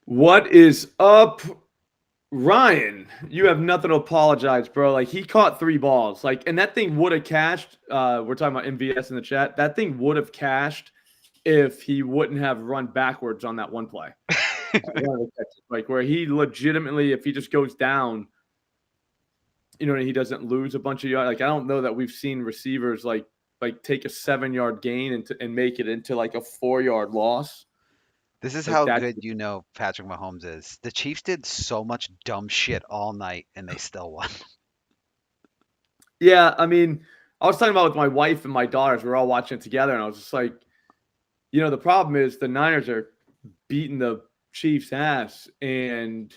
What is up, Ryan? You have nothing to apologize, bro. Like he caught 3 balls, and that thing would have cashed. We're talking about MVS in the chat. That thing would have cashed if he wouldn't have run backwards on that one play. One of the catches, like where he legitimately, if he just goes down, he doesn't lose a bunch of yards. Like I don't know that we've seen receivers like take a 7-yard gain and make it into like a 4-yard loss. This is Like how that. good Patrick Mahomes is. The Chiefs did so much dumb shit all night and they still won. Yeah, I mean, I was talking about with my wife and my daughters. We were all watching it together, and I was just like, the problem is the Niners are beating the Chiefs' ass, and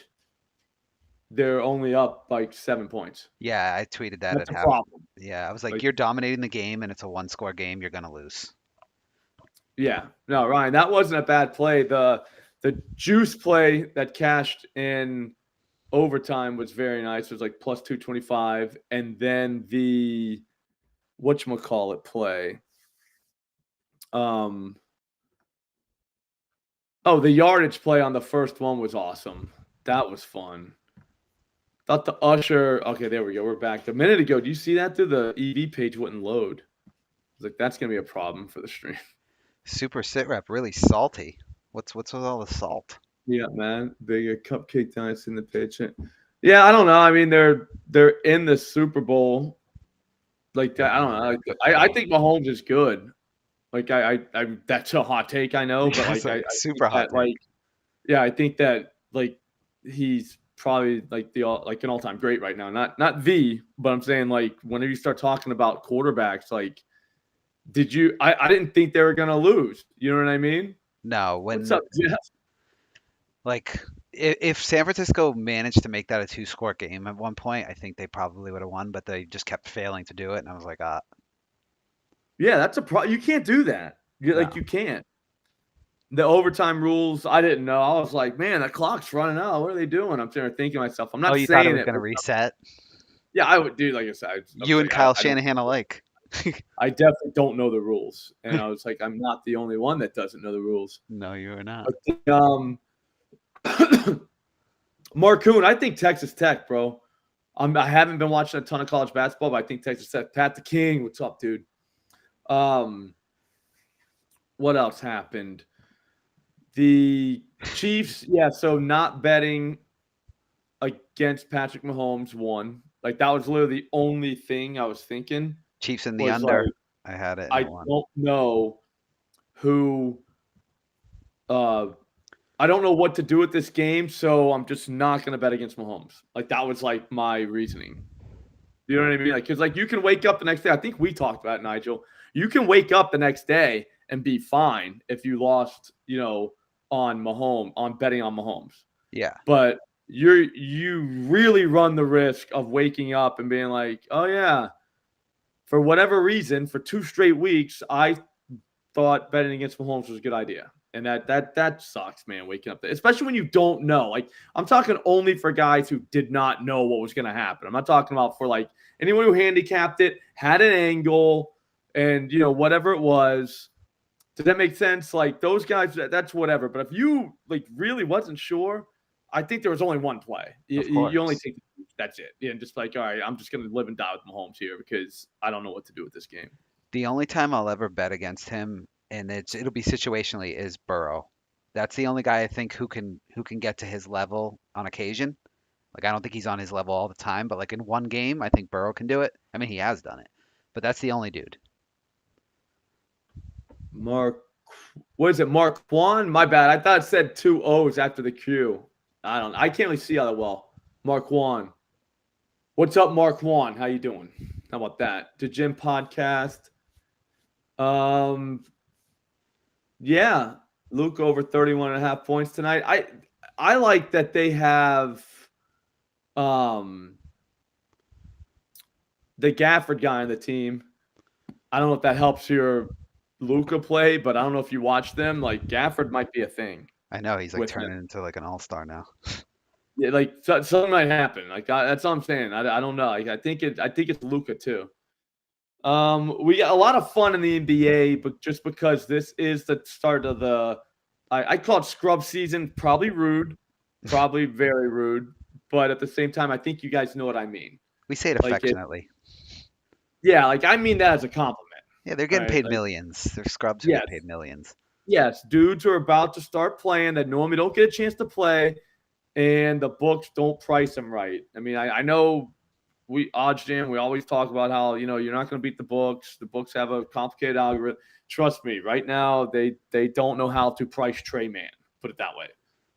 they're only up like 7 points. Yeah, I tweeted that That's at a half. problem. Yeah, I was like, Like, you're dominating the game and it's a one-score game, you're gonna lose. yeah, no, Ryan, that wasn't a bad play. The juice play that cashed in overtime was very nice. It was like plus 225, and then the whatchamacallit play. Oh, the yardage play on the first one was awesome. That was fun. Thought the usher. Okay, there we go. We're back. A minute ago, do you see that? The EV page wouldn't load. I was like, that's gonna be a problem for the stream. Super sit rep, really salty. What's with all the salt? Yeah, man. Big cupcake dance in the page. Yeah, I don't know. I mean, they're in the Super Bowl. Like I don't know. I think Mahomes is good. Like I that's a hot take, I know, but It's like a I super think hot that take. yeah, I think that like he's probably like an all-time great right now. Not the, but I'm saying like whenever you start talking about quarterbacks, like I didn't think they were gonna lose. You know what I mean? No, What's up, Jeff? like if San Francisco managed to make that a two-score game at one point, I think they probably would have won, but they just kept failing to do it, and I was like, Yeah, that's a problem. You can't do that. no. You can't. The overtime rules, I didn't know. I was like, man, the clock's running out. What are they doing? I'm sitting there thinking to myself, I'm Oh, not you thought it saying was it. gonna reset? Yeah, I would do like I said. I was You and like, Kyle I don't. Shanahan alike. I definitely don't know the rules, and I was like, I'm not the only one that doesn't know the rules. No, you are not. But, Marcoon, I think Texas Tech, bro. I haven't been watching a ton of college basketball, but I think Texas Tech. Pat the King, what's up, dude? What else happened? The Chiefs, yeah. So not betting against Patrick Mahomes won. Like that was literally the only thing I was thinking Chiefs in the was like under. I had it and I it won. don't know who. I don't know what to do with this game, so I'm just not going to bet against Mahomes. Like that was like my reasoning. You know what I mean? Like, because like you can wake up the next day. I think we talked about it, Nigel. You can wake up the next day and be fine if you lost, on betting on Mahomes. Yeah. But you really run the risk of waking up and being like, oh yeah, for whatever reason, for 2 straight weeks, I thought betting against Mahomes was a good idea. And that sucks, man, waking up, especially when you don't know. Like, I'm talking only for guys who did not know what was going to happen. I'm not talking about for like anyone who handicapped it, had an angle, and whatever it was. Does that make sense? Like those guys, that's whatever. But if you like really wasn't sure, I think there was only one play. Of You only course. take that's it. Yeah, and just like, all right, I'm just going to live and die with Mahomes here because I don't know what to do with this game. The only time I'll ever bet against him, and it'll be situationally, is Burrow. That's the only guy I think who can get to his level on occasion. Like I don't think he's on his level all the time, but like in one game, I think Burrow can do it. I mean, he has done it, but that's the only dude. Mark, what is it? Mark Juan? My bad. I thought it said 2 O's after the Q. I can't really see how that well. Mark Juan. What's up, Mark Juan? How you doing? How about that? The Gym Podcast. Um, yeah. Luke over 31.5 points tonight. I like that they have um the Gafford guy on the team. I don't know if that helps your Luca play, but I don't know if you watch them. Like Gafford might be a thing I know he's like with him. turning into like an all-star now. Yeah, like something might happen. Like that's all I'm saying. I don't know. Like, I think it's Luca too. We got a lot of fun in the NBA, but just because this is the start of the, I call it scrub season. Probably rude, Probably very rude, but at the same time, I think you guys know what I mean. We say it Like it, affectionately. yeah, like I mean that as a compliment, Yeah, they're getting right? paid Like, millions. They're scrubs who get yes, paid millions. yes, dudes are about to start playing that normally don't get a chance to play, and the books don't price them right. I mean, I know OddsJam, we always talk about how you're not going to beat the books. The books have a complicated algorithm. Trust me, right now they don't know how to price Trey Man. Put it that way.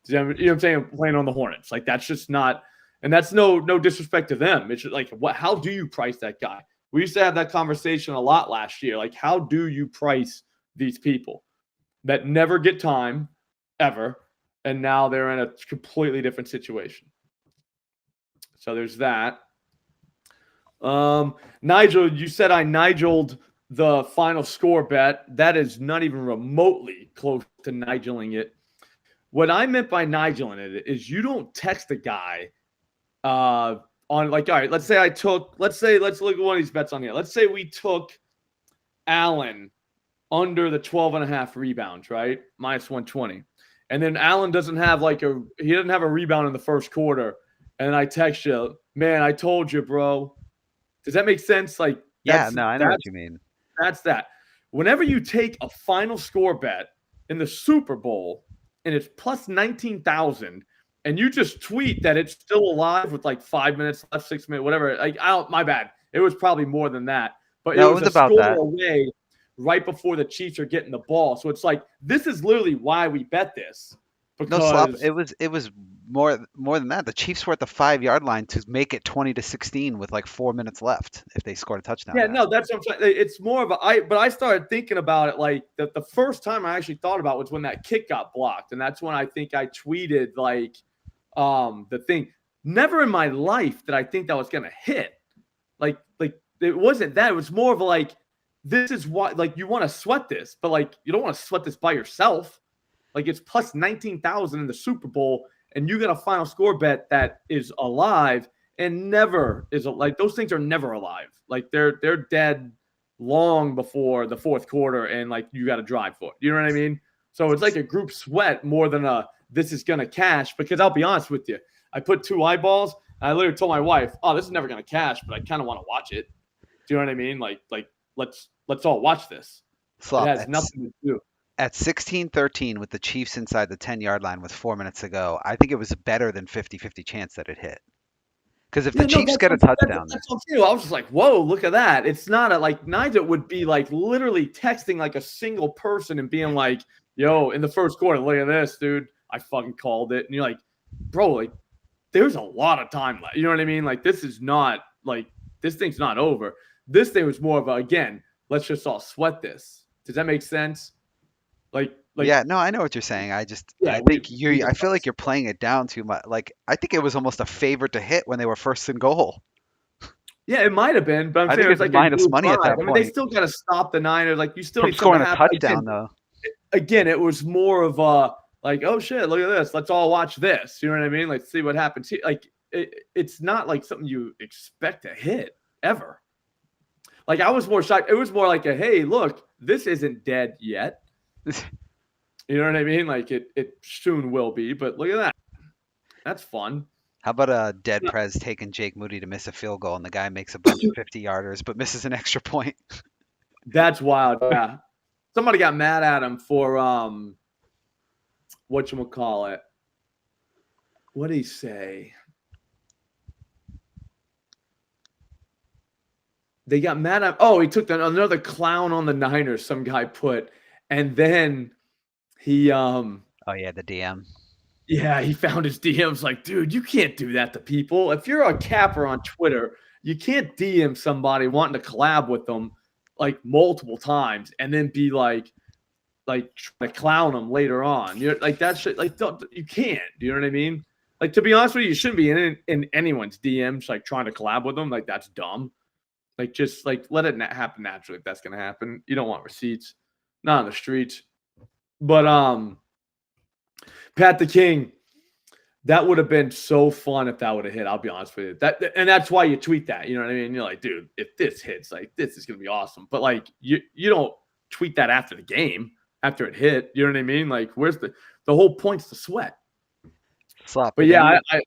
You know what I'm saying? Playing on the Hornets, like that's just not, and that's no disrespect to them. It's just like what? How do you price that guy? We used to have that conversation a lot last year. Like, how do you price these people that never get time ever, and now they're in a completely different situation? So there's that. Nigel, you said I Nigeled the final score bet. That is not even remotely close to Nigeling it. What I meant by Nigeling it is you don't text a guy on like, all right, let's look at one of these bets on here. Let's say we took Allen under the 12.5 rebounds, right? Minus 120. And then Allen doesn't have a rebound in the first quarter. And I text you, man, I told you, bro. Does that make sense? Like Yeah, no, I know what you mean. that's that. Whenever you take a final score bet in the Super Bowl and it's plus 19,000 and you just tweet that it's still alive with like 5 minutes left, 6 minutes, whatever. Like, my bad. It was probably more than that. But No, it it was was a about score that. away right before the Chiefs are getting the ball. So it's like this is literally why we bet this. No, Slop, Because it was more than that. The Chiefs were at the 5 yard line to make it 20-16 with like 4 minutes left if they scored a touchdown yeah, there. no, that's what I'm saying. It's more of but I started thinking about it like the first time I actually thought about it was when that kick got blocked. And that's when I think I tweeted like the thing. Never in my life did I think that was gonna hit. Like it wasn't that. It was more of like, this is what, like, you want to sweat this, but like you don't want to sweat this by yourself. Like it's plus 19,000 in the Super Bowl, and you got a final score bet that is alive and never is like those things are never alive. Like they're dead long before the fourth quarter, and like you got to drive for it. You know what I mean? So it's like a group sweat more than a this is gonna cash. Because I'll be honest with you, I put 2 eyeballs. And I literally told my wife, "Oh, this is never gonna cash, but I kind of want to watch it." Do you know what I mean? Like let's all watch this. It Slop, has nothing to do. at 16-13 with the Chiefs inside the 10 yard line with 4 minutes to go, I think it was better than 50-50 chance that it hit. Because if the Yeah, no, Chiefs get a touchdown there, that's what I'm saying. I was just like, whoa, look at that. It's not like Nigel would be like literally texting like a single person and being like, yo, in the first quarter, look at this, dude. I fucking called it. And you're like, bro, like, there's a lot of time left. You know what I mean? Like, this thing's not over. This thing was more of again, let's just all sweat this. Does that make sense? Like, yeah, no, I know what you're saying. yeah, I think I feel like you're playing it down too much. Like, I think it was almost a favorite to hit when they were first and goal. Yeah, it might have been, but I'm I saying think it was it's like a minus group money at drive. that I mean, they point still got to stop the Niners. Like, you still from need something scoring to a happen. touchdown, though. Again, it was more of like, oh shit, look at this. Let's all watch this. You know what I mean? Let's see what happens. Like, it's not like something you expect to hit ever. Like, I was more shocked. It was more like a, hey, look, this isn't dead yet. You know what I mean? Like, it soon will be. But look at that. That's fun. How about a dead Prez taking Jake Moody to miss a field goal and the guy makes a bunch of 50-yarders but misses an extra point? That's wild. Yeah. Somebody got mad at him for whatchamacallit. What did he say? They got mad at him. Oh, he took another clown on the Niners, some guy put. And then he Oh yeah, the DM. yeah, he found his DMs like, dude, you can't do that to people. If you're a capper on Twitter, you can't DM somebody wanting to collab with them like multiple times and then be like try to clown them later on. You're like that shit. Like you can't. Do you know what I mean? Like to be honest with you, you shouldn't be in anyone's DMs like trying to collab with them. Like that's dumb. Like just like let it happen naturally if that's gonna happen. You don't want receipts, not on the streets. But Pat the King, that would have been so fun if that would have hit. I'll be honest with you. And that's why you tweet that. You know what I mean? You're like, dude, if this hits, like this is gonna be awesome. But like you don't tweet that after the game, after it hit. You know what I mean? Like, where's the whole point's to sweat. Slop, But did yeah, anyone? I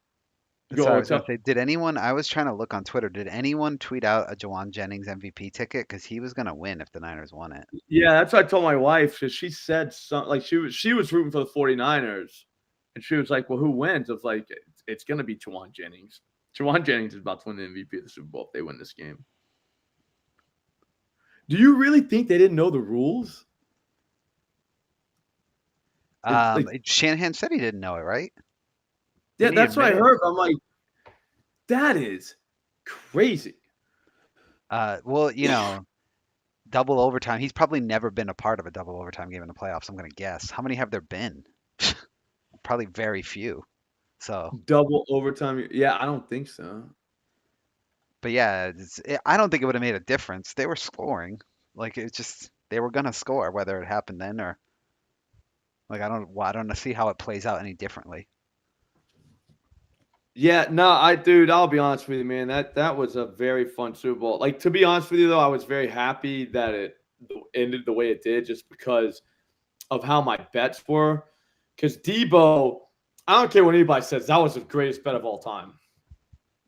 Sorry, go. I was What's gonna up? say, did anyone? I was trying to look on Twitter. Did anyone tweet out a Jawan Jennings MVP ticket? Because he was gonna win if the Niners won it. Yeah, that's what I told my wife because she said something like she was rooting for the 49ers, and she was like, "Well, who wins?" I was like, "It's gonna be Jawan Jennings. Jawan Jennings is about to win the MVP of the Super Bowl if they win this game." Do you really think they didn't know the rules? Like, Shanahan said he didn't know it, right? yeah, Didn't he that's what admit I it? heard. I'm like, that is crazy. Well, double overtime. He's probably never been a part of a double overtime game in the playoffs, I'm gonna guess. How many have there been? Probably very few. So, Double overtime. Yeah, I don't think so. but yeah, I don't think it would have made a difference. They were scoring. Like it's just they were gonna score whether it happened then or like I don't see how it plays out any differently. Yeah, no, dude, I'll be honest with you, man. That was a very fun Super Bowl. Like, to be honest with you, though, I was very happy that it ended the way it did, just because of how my bets were. Because Debo, I don't care what anybody says, that was the greatest bet of all time.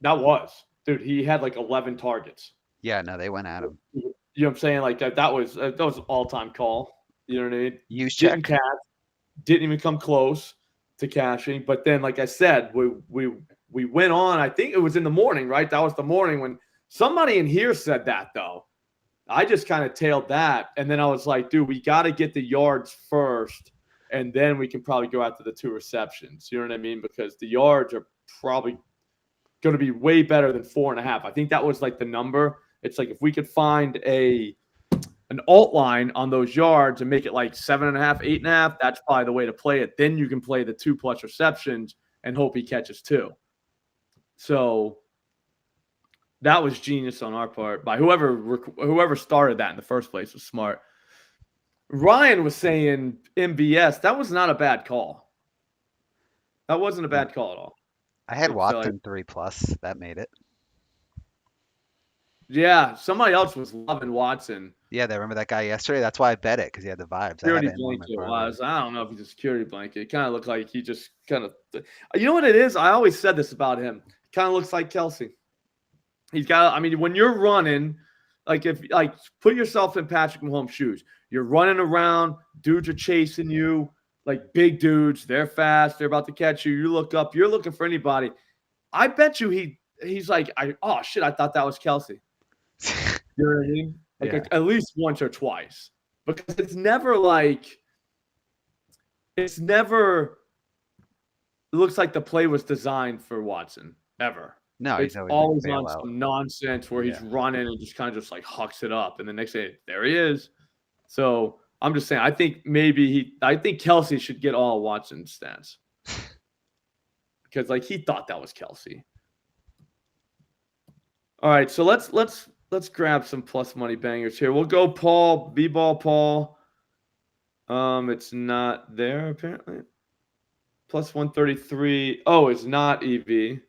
That was, dude. He had like 11 targets. Yeah, no, they went at him. You know what I'm saying? Like that was an all time call. You know what I mean? Use Didn't check. cash, didn't even come close to cashing. But then, like I said, we went on. I think it was in the morning, right? That was the morning when somebody in here said that, though. I just kind of tailed that, and then I was like, dude, we got to get the yards first, and then we can probably go after the 2 receptions. You know what I mean? Because the yards are probably going to be way better than 4.5. I think that was like the number. It's like if we could find an alt line on those yards and make it like 7.5, 8.5, that's probably the way to play it. Then you can play the 2+ receptions and hope he catches 2. So that was genius on our part by whoever started that in the first place was smart. Ryan was saying MVS. That was not a bad call. That wasn't a No. bad call at all. I had So, like, Watson 3+. That made it. yeah, somebody else was loving Watson. Yeah, they remember that guy yesterday. That's why I bet it because he had the vibes. I had Security it in one of my blanket parlays. was. I don't know if he's a security blanket. It kind of looked like he just kind of. You know what it is? I always said this about him. Kind of looks like Kelsey. He's got. I mean, when you're running, like put yourself in Patrick Mahomes' shoes. You're running around. Dudes are chasing you. Like big dudes. They're fast. They're about to catch you. You look up. You're looking for anybody. I bet you he's like, oh shit, I thought that was Kelsey. You know what I mean? Like Yeah. at least once or twice. Because it looks like the play was designed for Watson ever. No, he's It's always like always on bailout. some nonsense where he's Yeah. running and just kind of just like hucks it up. And the next day, there he is. So I'm just saying, I think Kelsey should get all Watson's stats. Because like he thought that was Kelsey. All right, so let's grab some plus money bangers here. We'll go Paul, B-ball Paul. It's not there apparently. Plus 133. Oh, it's not EV.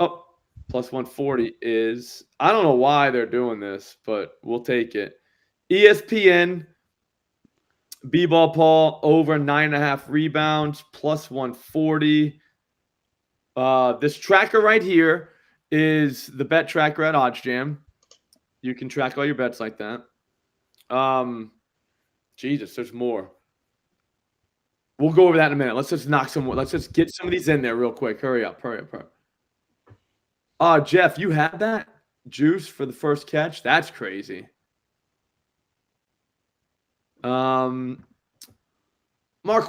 Oh, plus 140 is. I don't know why they're doing this, but we'll take it. ESPN, B-ball Paul over 9.5 rebounds, plus 140. This tracker right here is the bet tracker at OddsJam. You can track all your bets like that. Jesus, there's more. We'll go over that in a minute. Let's just let's just get some of these in there real quick. Hurry up. Jeff, you had that juice for the first catch? That's crazy. Mark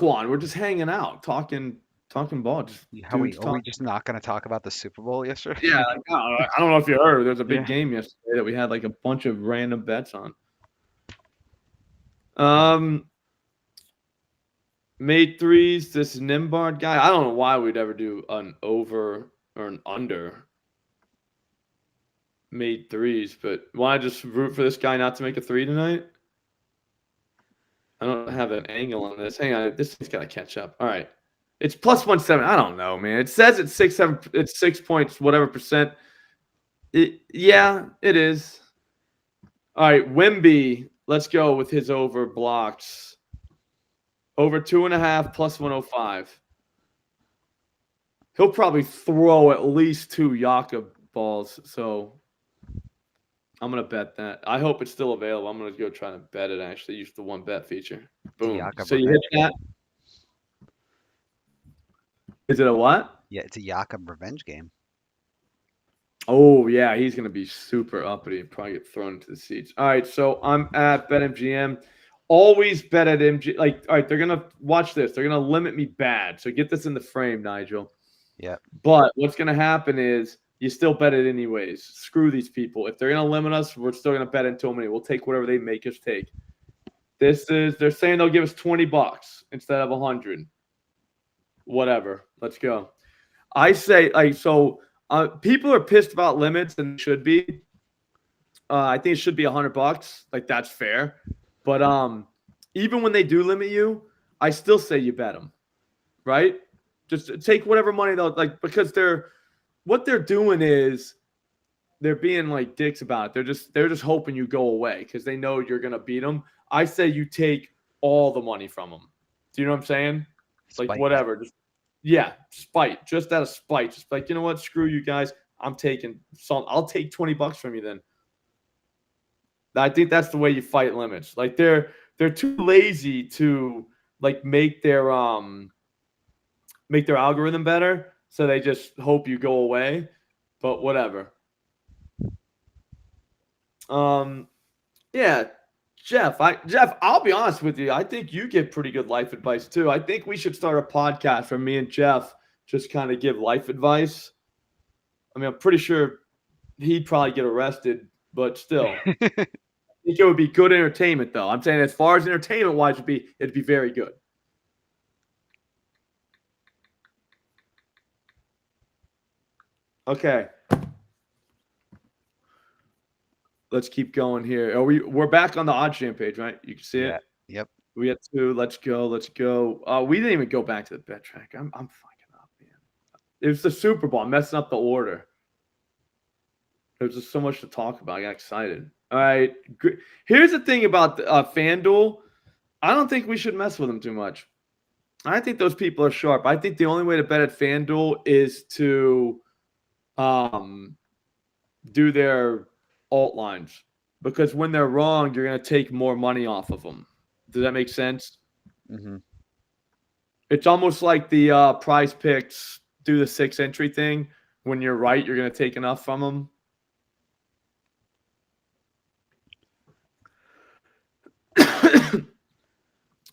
Juan, we're just hanging out, talking ball. Are we just not going to talk about the Super Bowl yesterday? Yeah, like, I don't know if you heard. There's a big Yeah. game yesterday that we had like a bunch of random bets on. Made threes. This Nimbard guy. I don't know why we'd ever do an over or an under. Made threes, but why just root for this guy not to make a 3 tonight? I don't have an angle on this. Hang on, this thing's got to catch up. All right, it's plus 170. I don't know, man. It says it's 6 points, whatever percent. Yeah, it is. All right, Wemby. Let's go with his over blocks. Over 2.5 plus 105. he'll probably throw at least 2 Yaka balls. So I'm gonna bet that. I hope it's still available. I'm gonna go try to bet it. Actually, use the one bet feature. Boom. Yaka So you hit revenge that. Is it a what? Yeah, it's a Jakob revenge game. Oh yeah, he's gonna be super uppity and probably get thrown into the seats. All right, so I'm at BetMGM. Always bet at MG. Like, all right, they're gonna watch this. They're gonna limit me bad. So get this in the frame, Nigel. Yeah. But what's gonna happen is you still bet it anyways. Screw these people. If they're gonna limit us, we're still gonna bet until many. We'll take whatever they make us take. They're saying they'll give us $20 instead of 100. Whatever. Let's go. I say people are pissed about limits and should be. I think it should be $100. Like that's fair. But even when they do limit you, I still say you bet them, right? Just take whatever money they'll because what they're doing is they're being like dicks about it. They're just hoping you go away because they know you're gonna beat them. I say you take all the money from them. Do you know what I'm saying? Like whatever. Just spite. Just out of spite. Just like, you know what? Screw you guys. I'm taking some. I'll take $20 from you then. I think that's the way you fight limits. Like they're too lazy to like make their algorithm better, so they just hope you go away. But whatever. Yeah, Jeff, I'll be honest with you. I think you give pretty good life advice too. I think we should start a podcast where me and Jeff just kind of give life advice. I mean, I'm pretty sure he'd probably get arrested, but still. I think it would be good entertainment, though. I'm saying as far as entertainment-wise, it'd be very good. Okay. Let's keep going here. We're back on the OddsJam page, right? You can see it? Yep. We got 2. Let's go. We didn't even go back to the bet track. I'm fucking up, man. It was the Super Bowl. I'm messing up the order. There's just so much to talk about. I got excited. All right. Here's the thing about FanDuel. I don't think we should mess with them too much. I think those people are sharp. I think the only way to bet at FanDuel is to do their alt lines. Because when they're wrong, you're going to take more money off of them. Does that make sense? Mm-hmm. It's almost like the Prize Picks do the 6 entry thing. When you're right, you're going to take enough from them.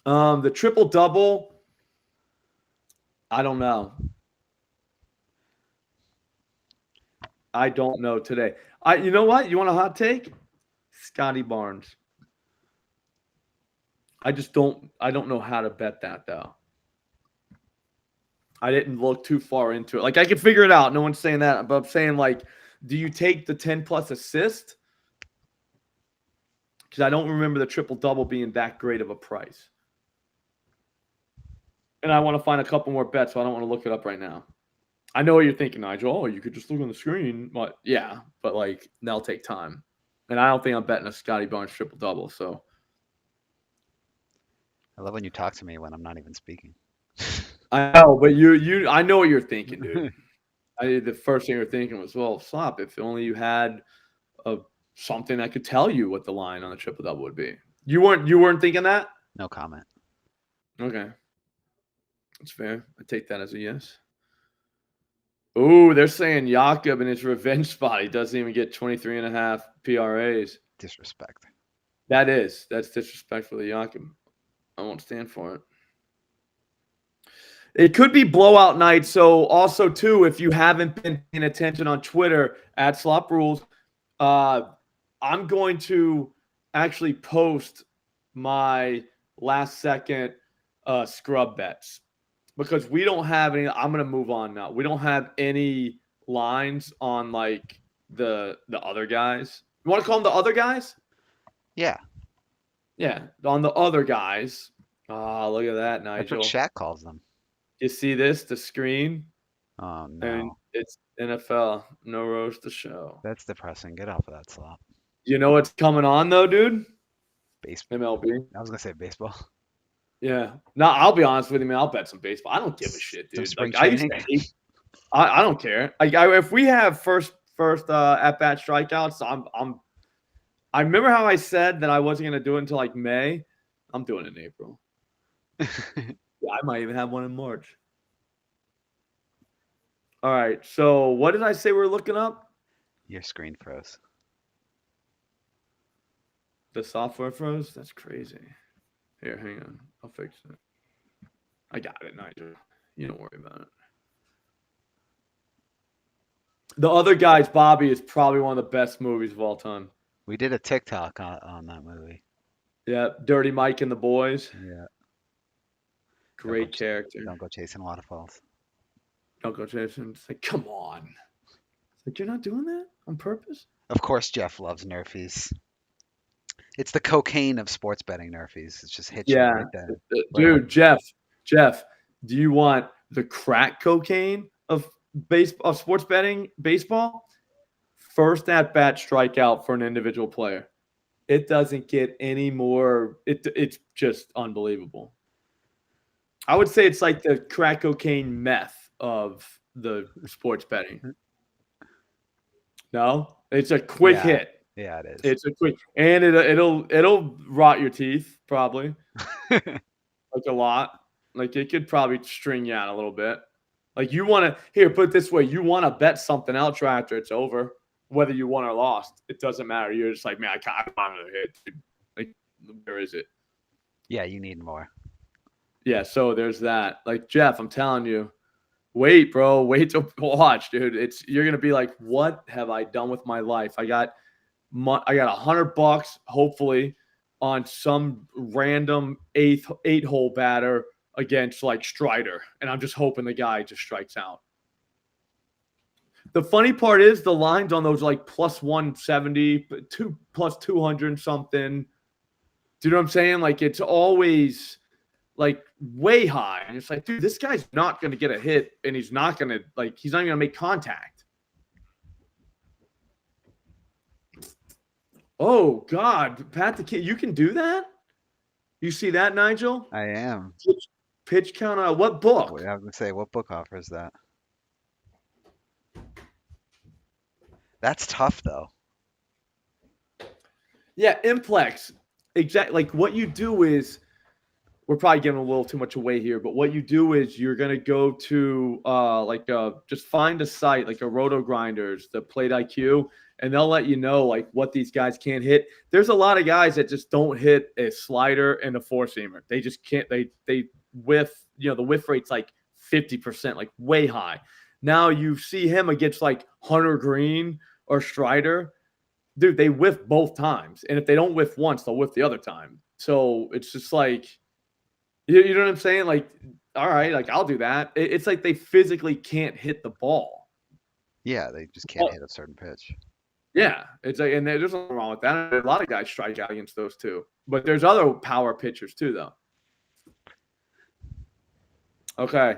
The triple double, I don't know. I don't know today. You know what? You want a hot take? Scotty Barnes. I don't know how to bet that though. I didn't look too far into it. Like I can figure it out. No one's saying that, but I'm saying like, do you take the 10 plus assist? Because I don't remember the triple double being that great of a price. And I want to find a couple more bets, so I don't want to look it up right now. I know what you're thinking, Nigel. Oh, you could just look on the screen. But yeah, but like that'll take time. And I don't think I'm betting a Scotty Barnes triple double. So I love when you talk to me when I'm not even speaking. I know, but I know what you're thinking, dude. The first thing you're thinking was, well, Slop, if only you had something that could tell you what the line on the triple double would be. You weren't thinking that? No comment. Okay. That's fair. I take that as a yes. Oh, they're saying Jakob in his revenge spot, he doesn't even get 23.5 PRAs. Disrespect. That's disrespectful to Jakob. I won't stand for it. It could be blowout night. So also too, if you haven't been paying attention on Twitter at Slop Rules, I'm going to actually post my last second scrub bets. Because we don't have any, I'm going to move on now. We don't have any lines on like the other guys. You want to call them the other guys? Yeah. Yeah, on the other guys. Oh, look at that, Nigel. That's what Shaq calls them. You see this, the screen? Oh, no. And it's NFL. No roast to show. That's depressing. Get off of that, Slop. You know what's coming on, though, dude? Baseball. MLB. I was going to say baseball. Yeah. No, I'll be honest with you, man. I'll bet some baseball. I don't give a shit, dude. Spring like, I used training. I don't care. If we have first at bat strikeouts, I remember how I said that I wasn't gonna do it until like May. I'm doing it in April. Yeah, I might even have one in March. All right. So what did I say we're looking up? Your screen froze. The software froze? That's crazy. Here, hang on. I'll fix it. I got it, Nigel. You don't worry about it. The Other Guy's Bobby is probably one of the best movies of all time. We did a TikTok on that movie. Yeah, Dirty Mike and the Boys. Yeah. Great character. Don't go chasing waterfalls. Don't go chasing. It's like, come on. It's like, you're not doing that on purpose? Of course, Jeff loves Nerfies. It's the cocaine of sports betting, Nerfies. It just hits you right there. Dude, Jeff, do you want the crack cocaine of sports betting baseball? First at bat strikeout for an individual player. It doesn't get any more. It's just unbelievable. I would say it's like the crack cocaine meth of the sports betting. No, it's a quick hit. Yeah, it is. It's a quick, and it'll rot your teeth probably, like a lot. Like it could probably string you out a little bit. Like you want to put it this way: you want to bet something else right after it's over, whether you won or lost. It doesn't matter. You're just like, man, I can't find another hit. Like, where is it? Yeah, you need more. Yeah, so there's that. Like Jeff, I'm telling you, wait, bro, wait to watch, dude. You're gonna be like, what have I done with my life? I got $100, hopefully, on some random eight hole batter against like Strider, and I'm just hoping the guy just strikes out. The funny part is the lines on those like plus 170, plus 200 something. Do you know what I'm saying? Like it's always like way high, and it's like, dude, this guy's not going to get a hit, and he's not even going to make contact. Oh God, Pat the Kid, you can do that? You see that, Nigel? I am. Pitch count on what book? I was gonna say, what book offers that? That's tough though. Yeah, Implex. Exactly. Like what you do is, we're probably giving a little too much away here, but what you do is you're gonna go to just find a site like a Roto Grinders, the Plate IQ, and they'll let you know like what these guys can't hit. There's a lot of guys that just don't hit a slider and a four seamer. They just can't. They whiff. The whiff rate's like 50%, like way high. Now you see him against like Hunter Green or Strider, dude. They whiff both times, and if they don't whiff once, they'll whiff the other time. So it's just like. You know what I'm saying? Like, all right, like I'll do that. It's like they physically can't hit the ball. Yeah, they just can't hit a certain pitch. Yeah, it's like, and there's nothing wrong with that. A lot of guys strike out against those too. But there's other power pitchers too, though. Okay.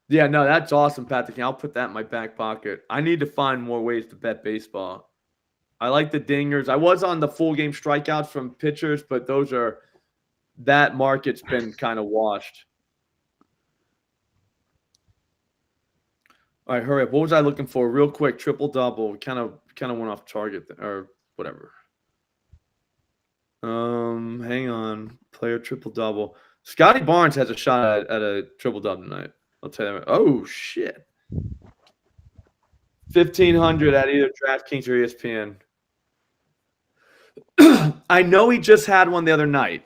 Yeah, no, that's awesome, Patrick. I'll put that in my back pocket. I need to find more ways to bet baseball. I like the dingers. I was on the full game strikeouts from pitchers, but that market's been kind of washed. All right, hurry up. What was I looking for? Real quick, triple double. Kind of went off target or whatever. Hang on. Player triple double. Scotty Barnes has a shot at a triple double tonight. I'll tell you. Oh shit. 1,500 at either DraftKings or ESPN. I know he just had one the other night.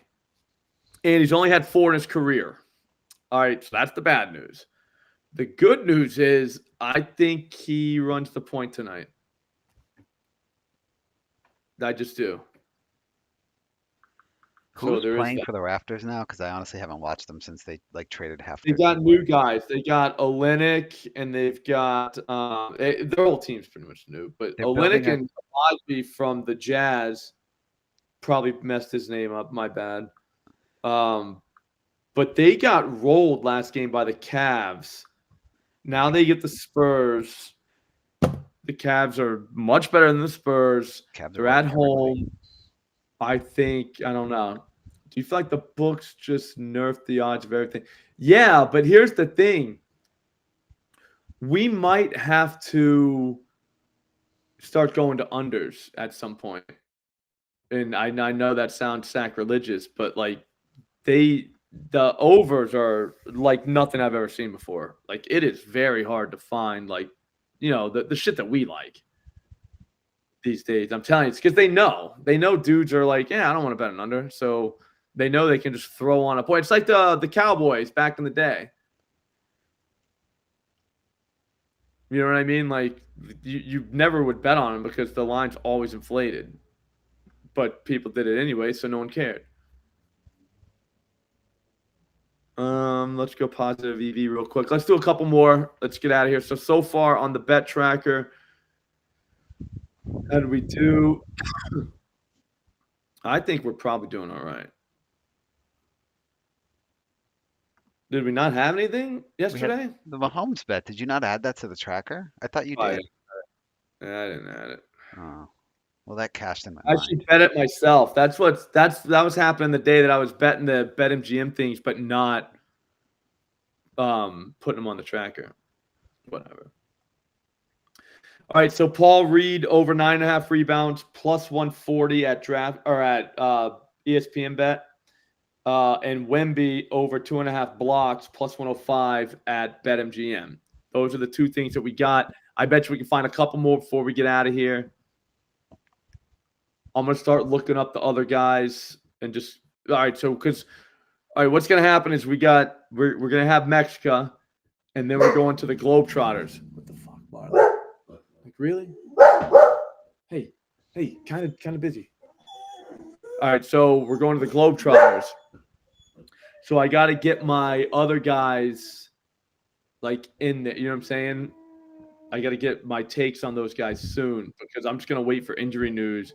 And he's only had 4 in his career. All right, so that's the bad news. The good news is I think he runs the point tonight. I just do. Who's playing for the Raptors now? Because I honestly haven't watched them since they traded half. They got new guys. They got Olenek, and they've got their whole team's pretty much new. But Olenek and Crosby from the Jazz probably messed his name up. My bad. But they got rolled last game by the Cavs. Now they get the Spurs. The Cavs are much better than the Spurs. They're at home. I don't know. Do you feel like the books just nerfed the odds of everything? Yeah, but here's the thing. we might have to start going to unders at some point. And I know that sounds sacrilegious, but like the overs are like nothing I've ever seen before. Like it is very hard to find like, the shit that we like these days. I'm telling you, it's because they know dudes are like, yeah, I don't want to bet an under. So they know they can just throw on a point. It's like the Cowboys back in the day. You know what I mean? Like you never would bet on them because the line's always inflated. But people did it anyway, so no one cared. Let's go positive EV real quick. Let's do a couple more. Let's get out of here. So far on the bet tracker, how did we do? I think we're probably doing all right. Did we not have anything yesterday? The Mahomes bet. Did you not add that to the tracker? I thought you Oh, did. yeah, I didn't add it. Oh, well, that cashed in my I mind. should bet it myself. That was happening the day that I was betting the BetMGM things, but not putting them on the tracker. Whatever. All right, so Paul Reed over 9.5 rebounds plus 140 at draft or at ESPN bet. And Wemby over 2.5 blocks plus 105 at BetMGM. Those are the two things that we got. I bet you we can find a couple more before we get out of here. I'm going to start looking up the other guys and just – all right, so because – all right, what's going to happen is we're going to have Mexico, and then we're going to the Globetrotters. What the fuck, Marley? Like, really? Hey, kind of busy. All right, so we're going to the Globetrotters. So I got to get my other guys like in there. You know what I'm saying? I got to get my takes on those guys soon because I'm just going to wait for injury news.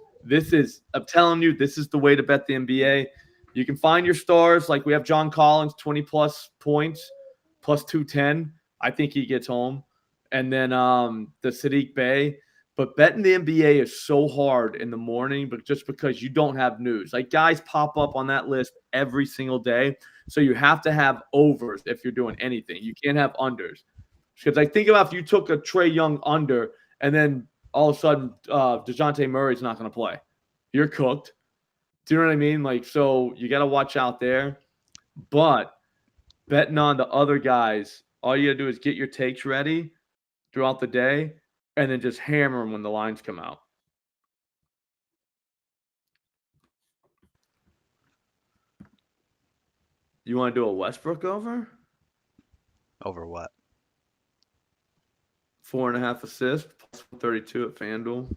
I'm telling you, this is the way to bet the NBA. You can find your stars. Like we have John Collins, 20 plus points, plus 210. I think he gets home. And then the Sadiq Bey. But betting the NBA is so hard in the morning, but just because you don't have news. Like guys pop up on that list every single day. So you have to have overs if you're doing anything. You can't have unders. Because I think about if you took a Trae Young under and then all of a sudden DeJounte Murray's not going to play. You're cooked. Do you know what I mean? Like, so you got to watch out there. But betting on the other guys, all you got to do is get your takes ready throughout the day and then just hammer them when the lines come out. You want to do a Westbrook over? Over what? 4.5 assists, plus 132 at FanDuel.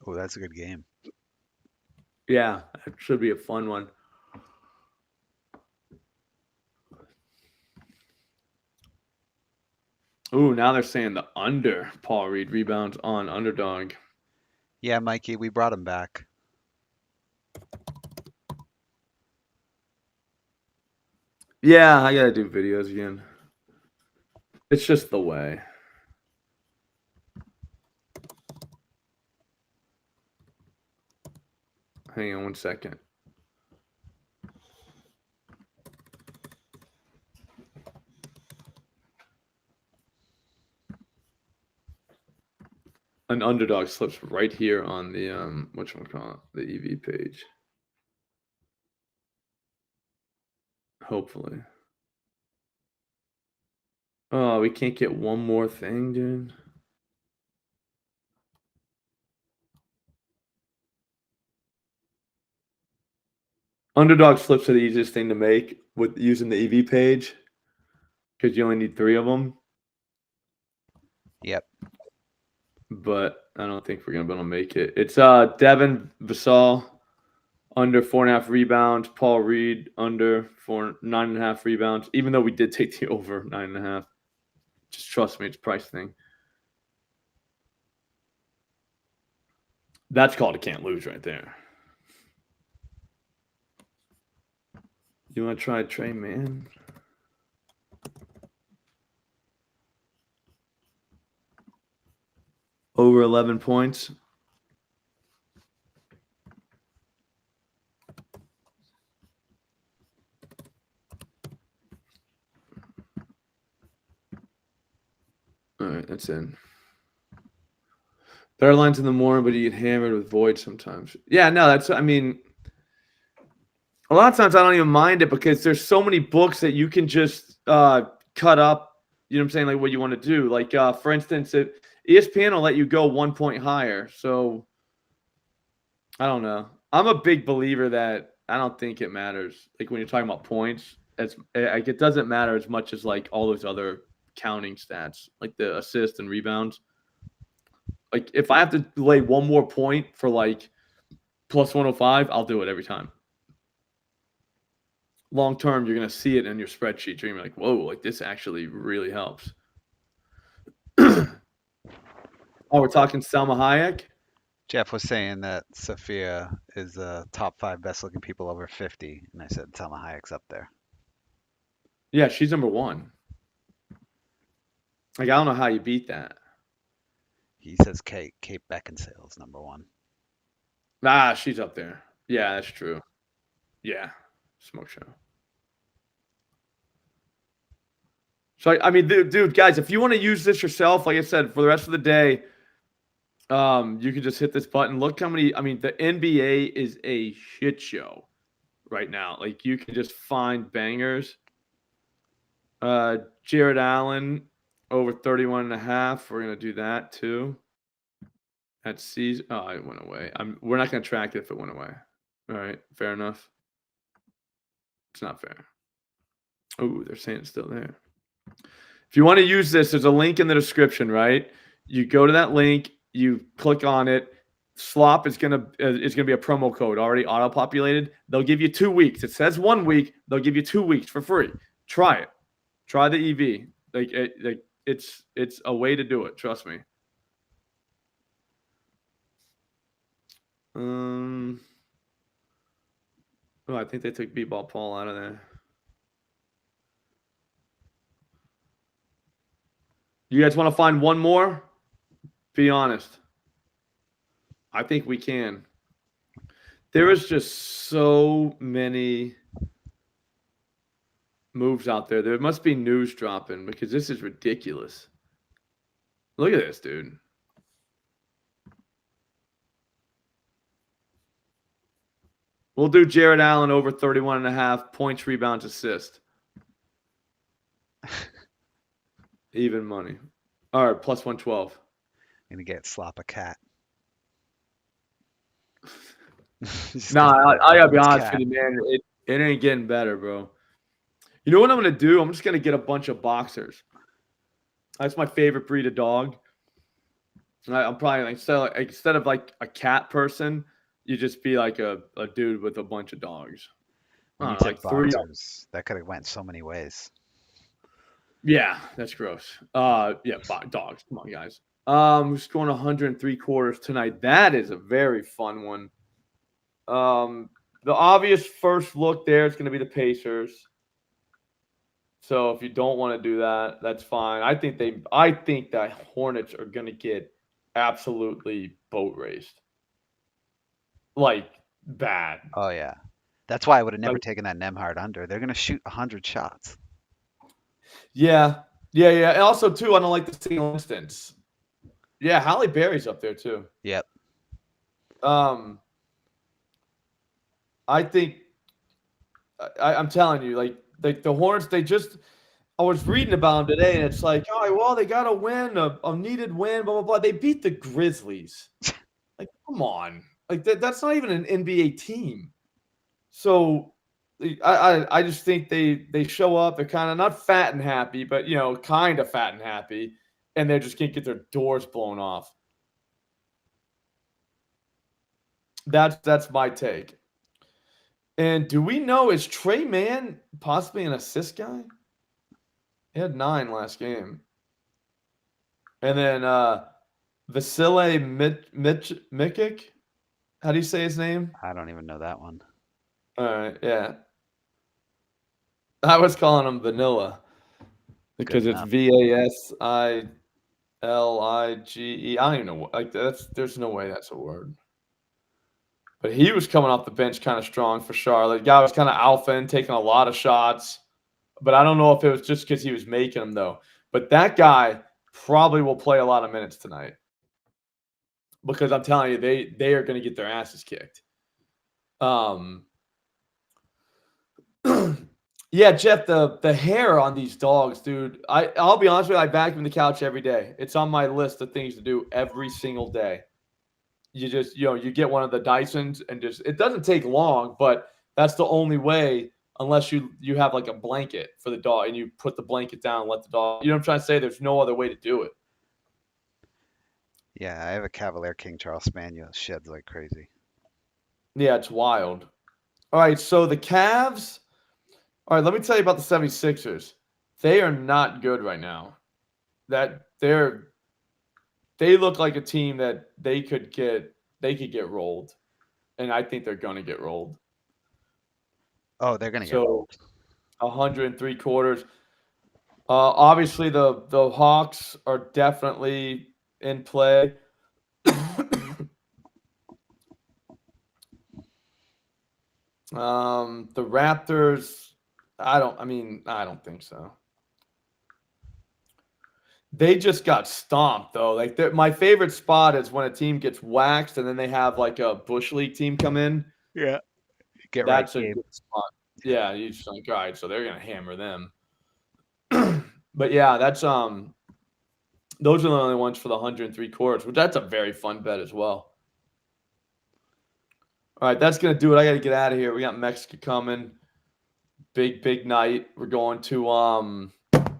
Oh, that's a good game. Yeah, it should be a fun one. Ooh, now they're saying the under Paul Reed rebounds on underdog. Yeah, Mikey, we brought him back. Yeah, I got to do videos again. It's just the way. Hang on one second. An underdog slips right here on the whatchamacallit, the EV page. Hopefully. Oh, we can't get one more thing, dude. Underdog slips are the easiest thing to make with using the EV page because you only need 3 of them. Yep. But I don't think we're gonna be able to make it. It's Devin Vassell under 4.5 rebounds. Paul Reed under 9.5 rebounds. Even though we did take the over 9.5, just trust me, it's a price thing. That's called a can't lose right there. You want to try Trey Mann? Over 11 points. That's in. Better lines in the morning, but you get hammered with void sometimes. Yeah, no, that's, I mean, a lot of times I don't even mind it because there's so many books that you can just cut up, you know what I'm saying, like what you want to do. Like, for instance, ESPN will let you go 1 point higher. So, I don't know. I'm a big believer that I don't think it matters. Like, when you're talking about points, like it doesn't matter as much as, like, all those other counting stats, like the assists and rebounds. Like, if I have to lay one more point for, like, plus 105, I'll do it every time. Long term, you're going to see it in your spreadsheet. You're going to be like, whoa, like this actually really helps. Oh, we're talking Selma Hayek? Jeff was saying that Sophia is the top 5 best looking people over 50. And I said Selma Hayek's up there. Yeah, she's number 1. Like, I don't know how you beat that. He says Kate Beckinsale's number 1. Ah, she's up there. Yeah, that's true. Yeah, smoke show. So, I mean, dude, guys, if you want to use this yourself, like I said, for the rest of the day, you can just hit this button. Look how many, I mean, the NBA is a shit show right now. Like, you can just find bangers. Jared Allen over 31.5. We're going to do that too. At season. Oh, it went away. We're not going to track it if it went away. All right, fair enough. It's not fair. Oh, they're saying it's still there. If you want to use this, there's a link in the description, right? You go to that link, you click on it. Slop is gonna be a promo code already auto-populated. They'll give you 2 weeks. It says 1 week. They'll give you 2 weeks for free. Try it. Try the EV. It's a way to do it. Trust me. Oh, I think they took B-Ball Paul out of there. You guys want to find one more? Be honest. I think we can. There is just so many moves out there. There must be news dropping because this is ridiculous. Look at this, dude. We'll do Jared Allen over 31.5 points, rebounds, assist. Even money. All right, plus 112. I'm going to get Slop a cat. No, I got to be honest with you, man. It ain't getting better, bro. You know what I'm going to do? I'm just going to get a bunch of boxers. That's my favorite breed of dog. I'm probably like, instead of like a cat person, you just be like a dude with a bunch of dogs. When you Like said boxers, that could have went so many ways. Yeah, that's gross. Yeah, dogs. Come on, guys. We're scoring 103 quarters tonight. That is a very fun one. The obvious first look there is going to be the Pacers. So if you don't want to do that, that's fine. I think that Hornets are going to get absolutely boat raced. Like, bad. Oh, yeah. That's why I would have never taken that Nemhard under. They're going to shoot 100 shots. Yeah. And also, too, I don't like the single instance. Yeah, Halle Berry's up there, too. Yep. I think I'm telling you, like the Hornets, I was reading about them today, and it's like, oh, well, they got to win, a needed win, blah, blah, blah. They beat the Grizzlies. Like, come on. Like, that's not even an NBA team. So I just think they show up. They're kind of not fat and happy, but, you know, kind of fat and happy, and they just can't get their doors blown off. That's my take. And do we know, is Trey Mann possibly an assist guy? He had 9 last game. And then Vasile Mikic. How do you say his name? I don't even know that one. All right, yeah. I was calling him Vanilla because it's Vasilige. I don't even know. Like, there's no way that's a word. But he was coming off the bench kind of strong for Charlotte. The guy was kind of alpha and taking a lot of shots. But I don't know if it was just because he was making them, though. But that guy, probably will play a lot of minutes tonight because I'm telling you, they are going to get their asses kicked. Yeah, Jeff, the hair on these dogs, dude. I'll be honest with you, I vacuum the couch every day. It's on my list of things to do every single day. You just, you get one of the Dysons and just, it doesn't take long, but that's the only way unless you have like a blanket for the dog and you put the blanket down and let the dog, I'm trying to say? There's no other way to do it. Yeah, I have a Cavalier King Charles Spaniel. It sheds like crazy. Yeah, it's wild. All right, so the Cavs. All right, let me tell you about the 76ers. They are not good right now. They look like a team that they could get rolled. And I think they're going to get rolled. Oh, they're gonna get So rolled. 103 quarters. Obviously, the Hawks are definitely in play. The Raptors, I don't think so. They just got stomped though. Like my favorite spot is when a team gets waxed and then they have like a Bush League team come in. Yeah. Get right, That's a Gabe. good spot. Yeah, you just like, all right, so they're gonna hammer them. But yeah, that's those are the only ones for the 103 quarters, which that's a very fun bet as well. All right, that's gonna do it. I gotta get out of here. We got Mexico coming. Big night. We're going to the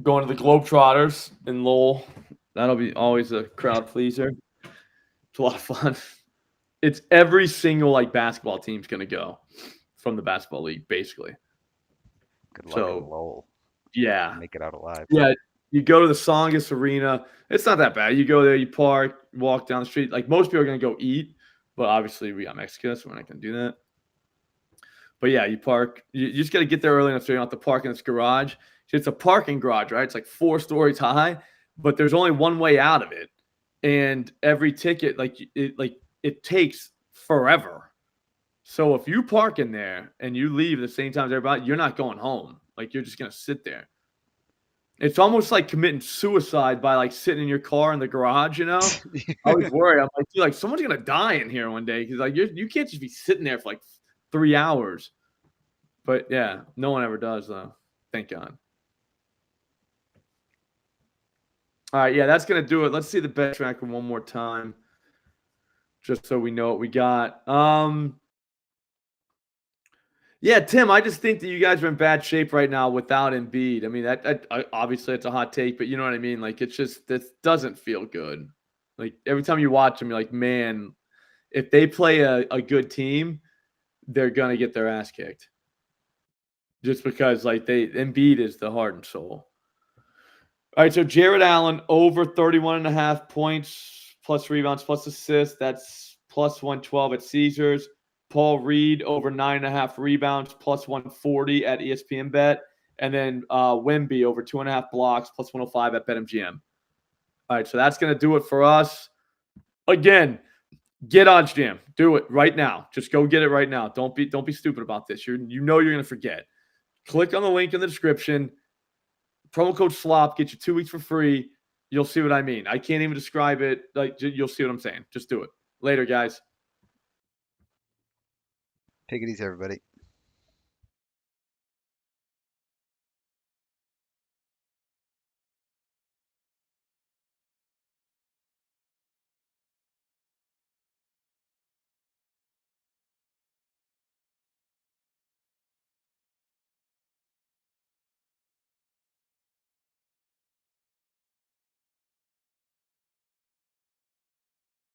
Globetrotters in Lowell. That'll be always a crowd pleaser. It's a lot of fun. It's every single like basketball team's gonna go from the basketball league, basically. Good luck at Lowell. Yeah. Make it out alive. Yeah. You go to the Songus Arena. It's not that bad. You go there, you park, walk down the street. Like most people are gonna go eat, but obviously we got Mexico, so we're not gonna do that. But yeah, you park. You just got to get there early enough so you don't have to park in this garage. It's a parking garage, right? It's like 4 stories high, but there's only one way out of it, and every ticket, it takes forever. So if you park in there and you leave at the same time as everybody, you're not going home. Like you're just gonna sit there. It's almost like committing suicide by like sitting in your car in the garage. I was worried. I'm like, dude, like someone's gonna die in here one day because like you can't just be sitting there for like 3 hours. But yeah, no one ever does though. Thank God. All right, yeah, that's gonna do it. Let's see the bet tracker one more time, just so we know what we got. Yeah, Tim, I just think that you guys are in bad shape right now without Embiid. I mean, that obviously it's a hot take, but you know what I mean. Like, it's just this doesn't feel good. Like every time you watch them, you're like, man, if they play a good team, they're gonna get their ass kicked. Just because like Embiid is the heart and soul. All right, so Jared Allen over 31.5 points plus rebounds plus assists. That's plus 112 at Caesars. Paul Reed over 9.5 rebounds plus 140 at ESPN Bet. And then Wemby over 2.5 blocks plus 105 at BetMGM. All right, so that's going to do it for us. Again, get OddsJam. Do it right now. Just go get it right now. Don't be stupid about this. You're going to forget. Click on the link in the description. Promo code SLOP, get you 2 weeks for free. You'll see what I mean. I can't even describe it. Like you'll see what I'm saying. Just do it. Later, guys. Take it easy, everybody.